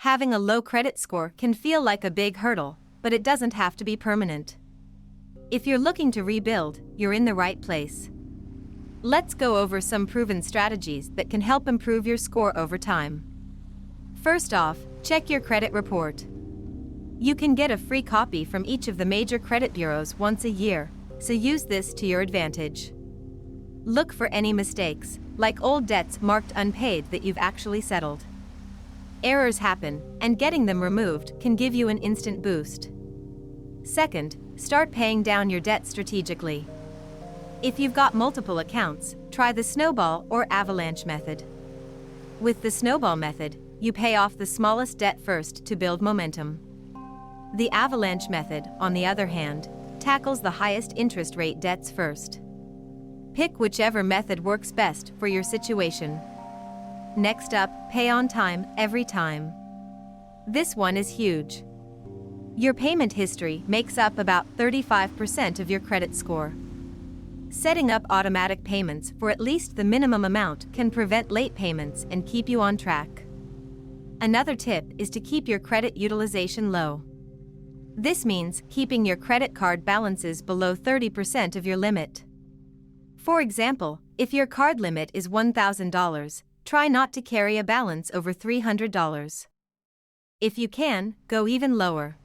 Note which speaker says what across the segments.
Speaker 1: Having a low credit score can feel like a big hurdle, but it doesn't have to be permanent. If you're looking to rebuild, you're in the right place. Let's go over some proven strategies that can help improve your score over time. First off, check your credit report. You can get a free copy from each of the major credit bureaus once a year, so use this to your advantage. Look for any mistakes, like old debts marked unpaid that you've actually settled. Errors happen, and getting them removed can give you an instant boost. Second, start paying down your debt strategically. If you've got multiple accounts, try the snowball or avalanche method. With the snowball method, you pay off the smallest debt first to build momentum. The avalanche method, on the other hand, tackles the highest interest rate debts first. Pick whichever method works best for your situation. Next up, pay on time, every time. This one is huge. Your payment history makes up about 35% of your credit score. Setting up automatic payments for at least the minimum amount can prevent late payments and keep you on track. Another tip is to keep your credit utilization low. This means keeping your credit card balances below 30% of your limit. For example, if your card limit is $1,000, try not to carry a balance over $300. If you can, go even lower.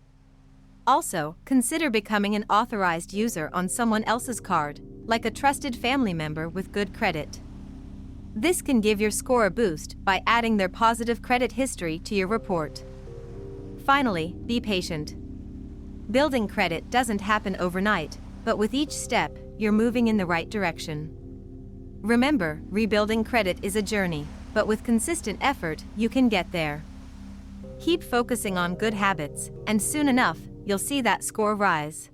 Speaker 1: Also, consider becoming an authorized user on someone else's card, like a trusted family member with good credit. This can give your score a boost by adding their positive credit history to your report. Finally, be patient. Building credit doesn't happen overnight, but with each step, you're moving in the right direction. Remember, rebuilding credit is a journey, but with consistent effort, you can get there. Keep focusing on good habits, and soon enough, you'll see that score rise.